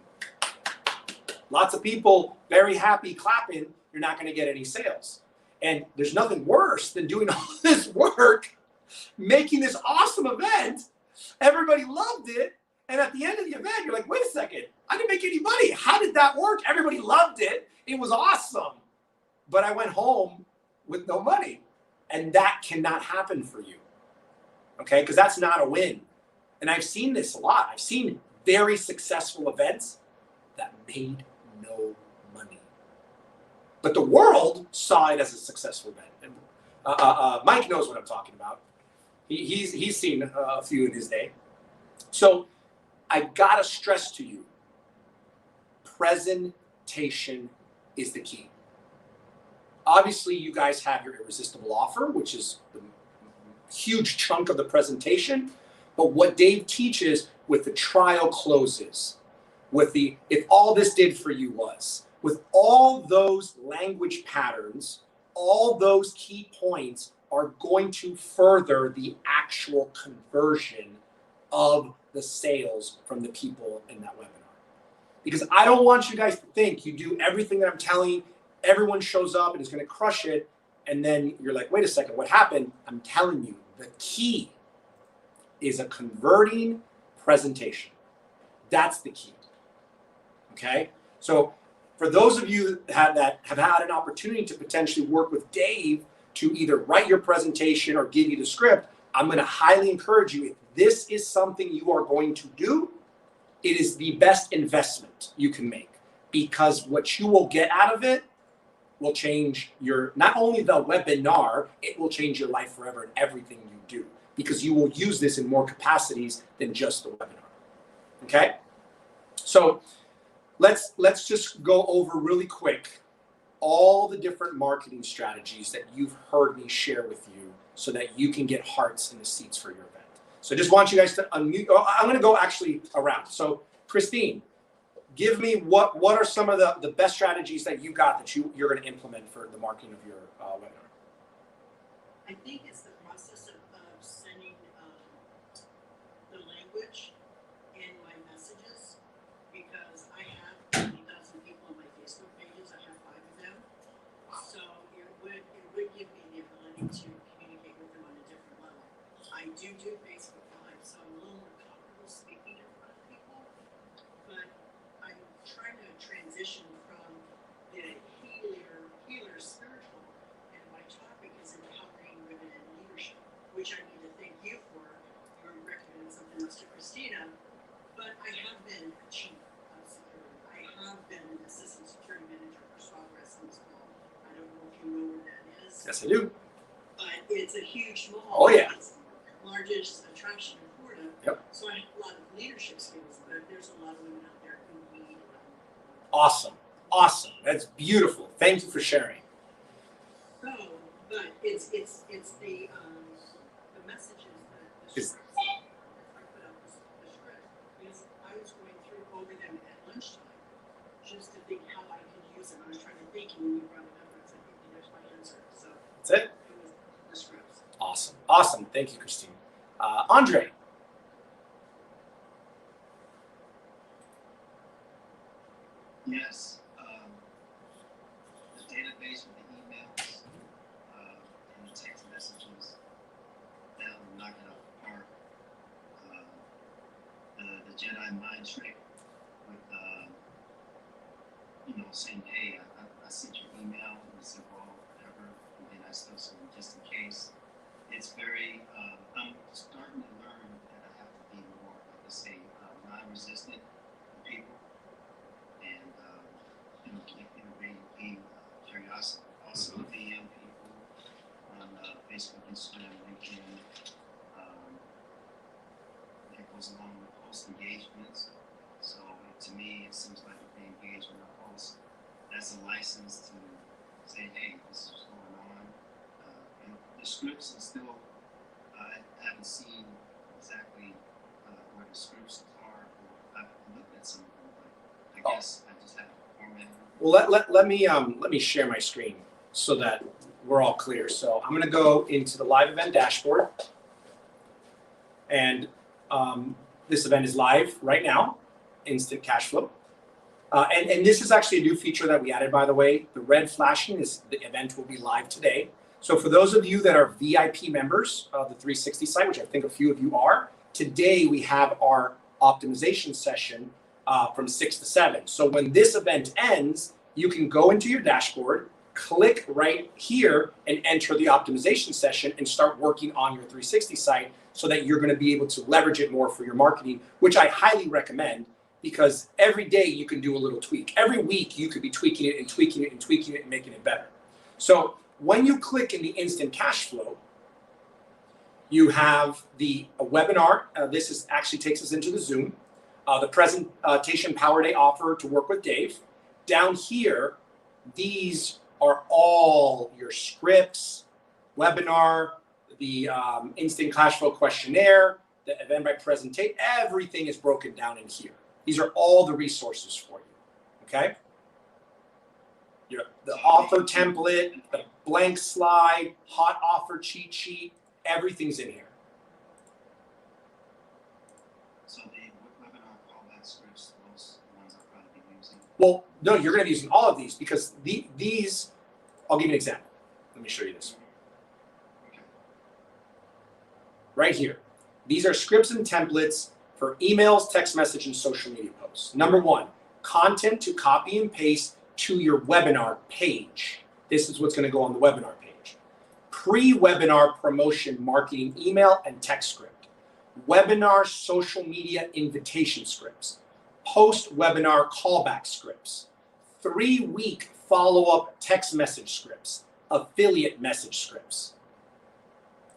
Lots of people very happy clapping, you're not going to get any sales. And there's nothing worse than doing all this work, making this awesome event. Everybody loved it. And at the end of the event, you're like, wait a second, I didn't make any money. How did that work? Everybody loved it. It was awesome. But I went home with no money. And that cannot happen for you. Okay? Because that's not a win. And I've seen this a lot. I've seen very successful events that made no money. But the world saw it as a successful event. And Mike knows what I'm talking about. He's seen a few in his day. So I gotta stress to you, presentation is the key. Obviously, you guys have your irresistible offer, which is the huge chunk of the presentation. But what Dave teaches with the trial closes, if all this did for you was, with all those language patterns, all those key points are going to further the actual conversion of the sales from the people in that webinar. Because I don't want you guys to think you do everything that I'm telling you, everyone shows up and is going to crush it, and then you're like, wait a second, what happened? I'm telling you, the key is a converting presentation. That's the key. Okay? So for those of you that have had an opportunity to potentially work with Dave to either write your presentation or give you the script, I'm going to highly encourage you, if this is something you are going to do, it is the best investment you can make, because what you will get out of it will change your, not only the webinar, it will change your life forever in everything you do, because you will use this in more capacities than just the webinar. Okay? So let's just go over really quick all the different marketing strategies that you've heard me share with you so that you can get hearts in the seats for your event. So I just want you guys to unmute. Oh, I'm going to go actually around. So Christine, give me what are some of the best strategies that you got that you're going to implement for the marketing of your webinar? I think it's the process of sending the language in my messages, because I have 20,000 people on my Facebook pages. I have 5 of them, so it would give me the ability to communicate with them on a different level. I do Facebook Live, so I'm a little more comfortable speaking in front of people, but I'm trying to transition from the healer spiritual, and my topic is empowering women in leadership, which I need to thank you for. You're recommending something else to Christina, but I have been a chief of security. I have been an assistant security manager for Sawgrass in this mall. I don't know if you know where that is. Yes, I do. But it's a huge mall. Oh, yeah. It's the largest attraction in Florida. Yep. So I have a lot of leadership skills, but there's a lot of women out there who need Awesome. Awesome. That's beautiful. Thank you for sharing. So, but it's the messages, the scripts. I put out the script because I was going through over them at lunchtime just to think how I could use them. I was trying to think, and when you brought it up, I was like, okay, there's my answer. So That's it. it was the scripts. Awesome. Awesome. Thank you, Christine. Andre. Yes, the database with the emails and the text messages, that will knock it out of the park. The Jedi mind trick with, saying, hey, I sent your email, and you said, well, whatever, and then I still send it just in case. It's very, I'm starting to learn that I have to be more, let's say, non-resistant to people. And keep innovating curiosity. Also, DM people on Facebook, Instagram, LinkedIn. That goes along with host engagements. So to me, it seems like if they engage with a host, that's a license to say, hey, this is what's going on. And the scripts are still, I haven't seen exactly where the scripts are. I've looked at some of them, but I guess I just have to format them. Well, let me share my screen so that we're all clear. So I'm going to go into the live event dashboard, and this event is live right now, Instant Cashflow. And this is actually a new feature that we added, by the way. The red flashing is the event will be live today. So for those of you that are VIP members of the 360 site, which I think a few of you are, today we have our optimization session from 6 to 7. So when this event ends, you can go into your dashboard, click right here, and enter the optimization session and start working on your 360 site so that you're going to be able to leverage it more for your marketing, which I highly recommend, because every day you can do a little tweak. Every week you could be tweaking it and tweaking it and tweaking it and making it better. So when you click in the Instant Cashflow, you have the webinar. This is actually takes us into the Zoom. The presentation Power Day offer to work with Dave. Down here, these are all your scripts, webinar, the Instant Cashflow questionnaire, the Eventbrite presentation. Everything is broken down in here. These are all the resources for you, okay? The offer template, the blank slide, hot offer cheat sheet, everything's in here. So the webinar callback scripts, those ones I'll probably be using. Well, no, you're going to be using all of these because these, I'll give you an example. Let me show you this. Okay. Right here. These are scripts and templates for emails, text message, and social media posts. Number one, content to copy and paste to your webinar page. This is what's going to go on the webinar page. Pre-webinar promotion marketing email and text script. Webinar social media invitation scripts. Post-webinar callback scripts. 3-week follow-up text message scripts. Affiliate message scripts.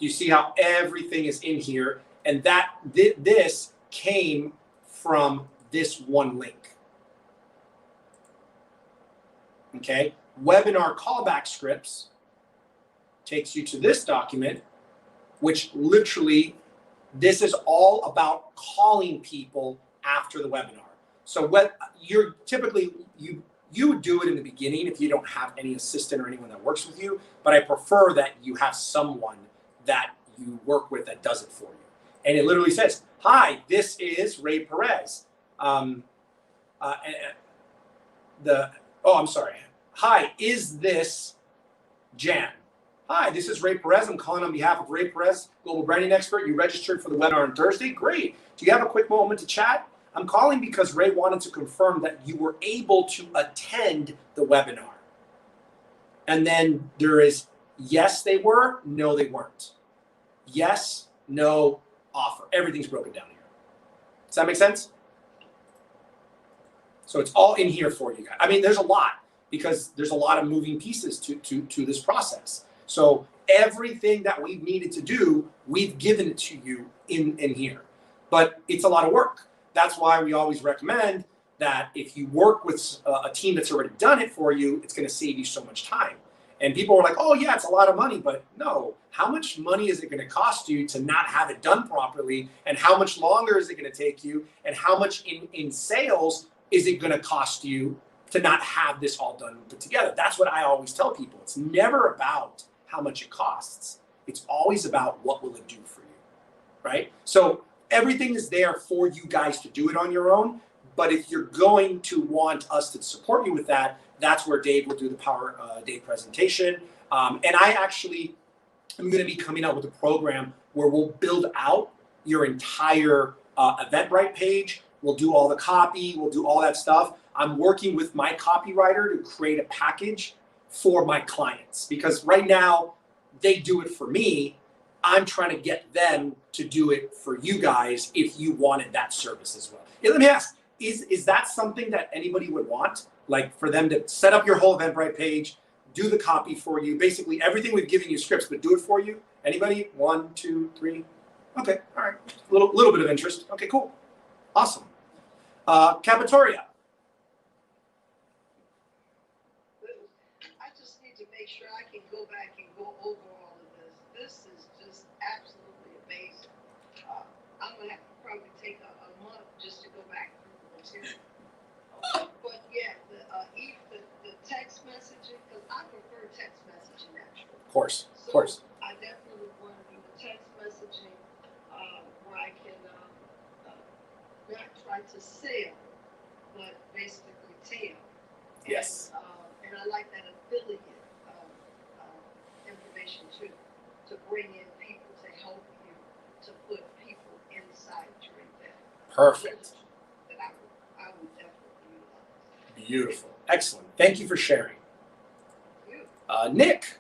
You see how everything is in here, and that this came from this one link. Okay, webinar callback scripts takes you to this document, which literally, this is all about calling people after the webinar. So what you're typically, you would do it in the beginning if you don't have any assistant or anyone that works with you, but I prefer that you have someone that you work with that does it for you. And it literally says, hi, this is Ray Perez. I'm sorry. Hi, is this Jan? Hi, this is Ray Perez. I'm calling on behalf of Ray Perez, Global Branding Expert. You registered for the webinar on Thursday. Great. Do you have a quick moment to chat? I'm calling because Ray wanted to confirm that you were able to attend the webinar. And then there is yes, they were. No, they weren't. Yes, no, offer. Everything's broken down here. Does that make sense? So it's all in here for you guys. I mean, there's a lot because there's a lot of moving pieces to this process. So everything that we've needed to do, we've given it to you in here. But it's a lot of work. That's why we always recommend that if you work with a team that's already done it for you, it's going to save you so much time. And people are like, oh yeah, it's a lot of money, but no, how much money is it going to cost you to not have it done properly? And how much longer is it going to take you? And how much in sales is it going to cost you to not have this all done and put together? That's what I always tell people. It's never about how much it costs. It's always about what will it do for you, right? So everything is there for you guys to do it on your own. But if you're going to want us to support you with that, that's where Dave will do the Power Day presentation. And I actually am going to be coming out with a program where we'll build out your entire Eventbrite page. We'll do all the copy. We'll do all that stuff. I'm working with my copywriter to create a package for my clients because right now they do it for me. I'm trying to get them to do it for you guys if you wanted that service as well. Yeah, let me ask, is that something that anybody would want? Like for them to set up your whole Eventbrite page, do the copy for you, basically everything we've given you scripts, but do it for you? Anybody? 1, 2, 3? Okay, all right. Little bit of interest. Okay, cool. Awesome. Capitoria. I just need to make sure I can go back and go over all of this. This is just absolutely amazing. I'm gonna have to probably take a month just to go back through the material. But yeah, the text messaging, because I prefer text messaging actually. Of course, So of course. I definitely want to do the text messaging where I can not try to sell, but basically tell. Yes. And I like that affiliate information too, to bring in people to help you to put people inside your event. Perfect. That I would definitely utilize. Beautiful. Excellent. Thank you for sharing. You. Nick.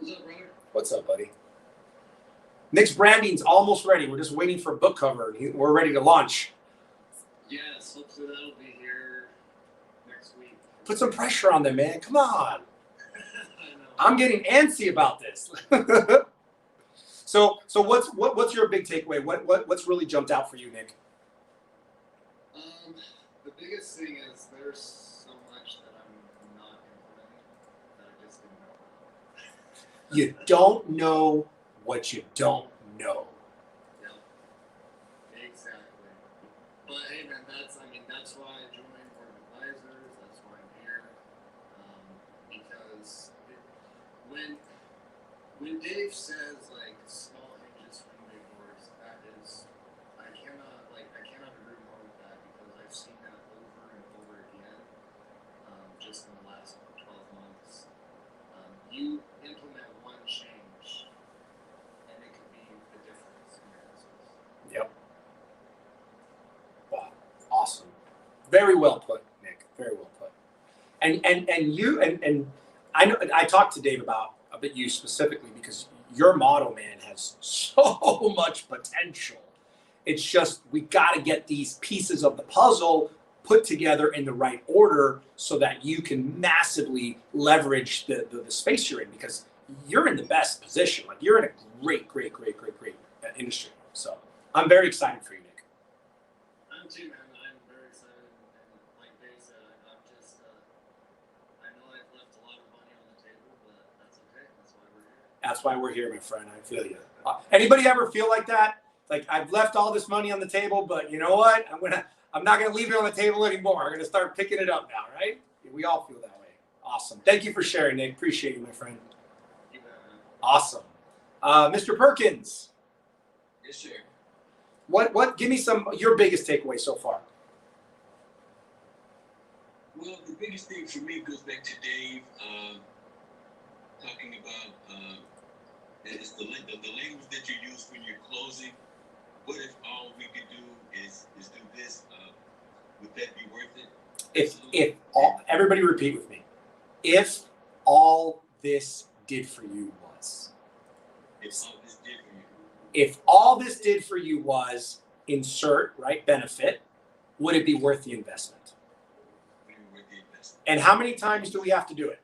What's up, brother? What's up, buddy? Nick's branding's almost ready. We're just waiting for a book cover. We're ready to launch. Yes, hopefully that'll be here next week. Put some pressure on them, man. Come on. I know. I'm getting antsy about this. So what's your big takeaway? What's really jumped out for you, Nick? The biggest thing is there's so much that I'm not implementing that I just didn't know. You don't know what you don't know. Yeah. when Dave says like small hinges from big doors, that is, I cannot agree more with that because I've seen that over and over again, just in the last 12 months. You implement one change, and it could be the difference in your business. Yep. Wow. Awesome. Very well put, Nick. Very well put. And you and I know I talked to Dave about you specifically because your model, man, has so much potential. It's just we got to get these pieces of the puzzle put together in the right order so that you can massively leverage the space you're in because you're in the best position. Like you're in a great industry. So I'm very excited for you, Nick. I'm too, man. I'm very excited, and like Dave said, I'm just, I know I've left a lot of money on the table, but that's okay. That's why we're here. That's why we're here, my friend. I feel you. Anybody ever feel like that? Like I've left all this money on the table, but you know what? I'm not gonna leave it on the table anymore. I'm gonna start picking it up now, right? We all feel that way. Awesome. Thank you for sharing, Nick. Appreciate you, my friend. You bet, man. Awesome. Mr. Perkins, Yes, sir. what? Give me your biggest takeaway so far. Well, the biggest thing for me goes back to Dave talking about it's the language that you use when you're closing. What if all we could do is do this? Would that be worth it? If all, everybody repeat with me. If all this did for you was. If all this did for you. If all this did for you was insert, right, benefit, would it be worth the investment? Would it be worth the investment? And how many times do we have to do it?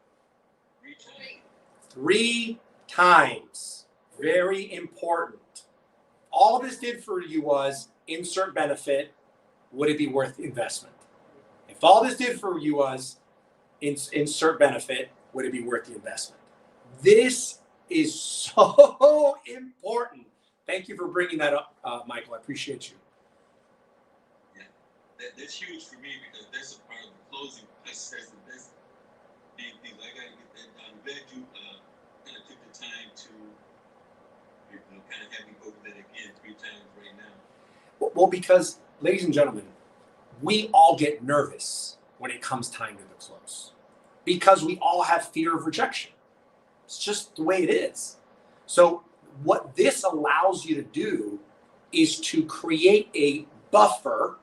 3 times. 3 times. Very important. All this did for you was insert benefit. Would it be worth the investment? If all this did for you was insert benefit, would it be worth the investment? This is so important. Thank you for bringing that up, Michael. I appreciate you. Yeah, that's huge for me because that's a part of the closing. That's the best thing. I gotta get that done. I'm glad you kind of took the time to kind of have me go over that again 3 times right now. Well, because, ladies and gentlemen, we all get nervous when it comes time to the close because we all have fear of rejection. It's just the way it is. So what this allows you to do is to create a buffer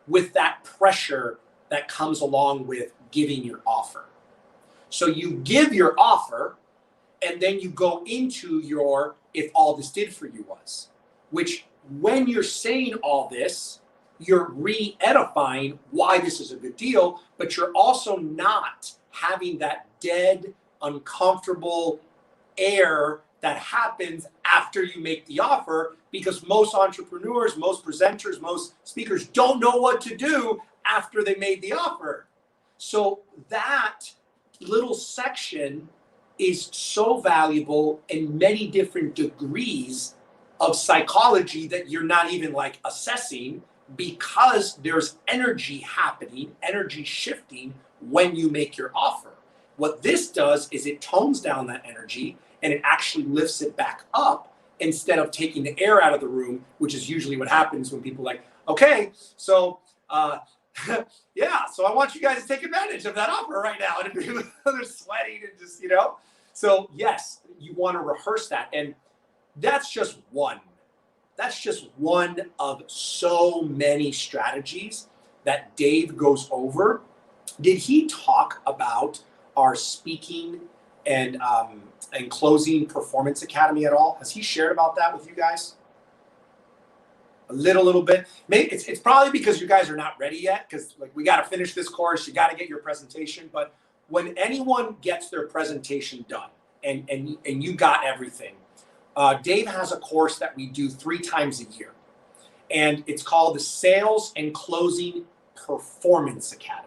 with that pressure that comes along with giving your offer. So you give your offer and then you go into your if all this did for you was, which when you're saying all this, you're re-edifying why this is a good deal, but you're also not having that dead, uncomfortable air that happens after you make the offer because most entrepreneurs, most presenters, most speakers don't know what to do after they made the offer. So that little section is so valuable in many different degrees of psychology that you're not even like assessing because there's energy happening, energy shifting when you make your offer. What this does is it tones down that energy and it actually lifts it back up instead of taking the air out of the room, which is usually what happens when people are like, okay, so yeah, so I want you guys to take advantage of that offer right now. And they're sweating and just, you know. So yes, you want to rehearse that. And that's just one. That's just one of so many strategies that Dave goes over. Did he talk about our speaking and closing performance academy at all? Has he shared about that with you guys? A little bit. Maybe it's probably because you guys are not ready yet because like we got to finish this course. You got to get your presentation. But when anyone gets their presentation done and you got everything, Dave has a course that we do 3 times a year. And it's called the Sales and Closing Performance Academy.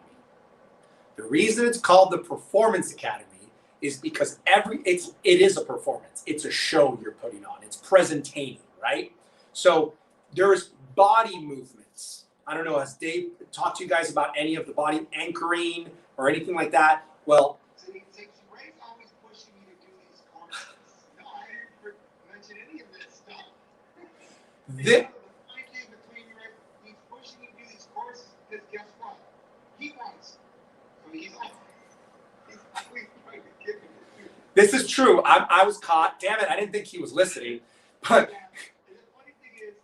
The reason it's called the Performance Academy is because it is a performance. It's a show you're putting on. It's presenting, right? So there's body movements. I don't know, has Dave talked to you guys about any of the body anchoring or anything like that? Well, So Ray's always pushing me to do these courses. No, I This, The funny thing between Rick, he's pushing to do these courses because guess what? He wants. So he's always trying to get me to do it. this is true. I was caught. Damn it! I didn't think he was listening. But And the funny thing is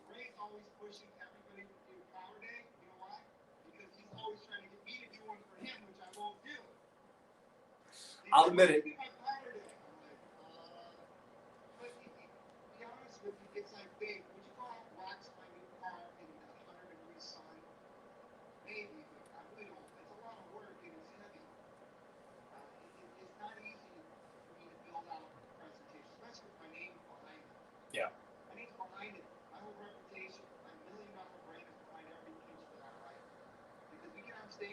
Ray's always pushing everybody to do Power Day. You know why? Because he's always trying to get me to do one for him, which I won't do. I'll admit it. He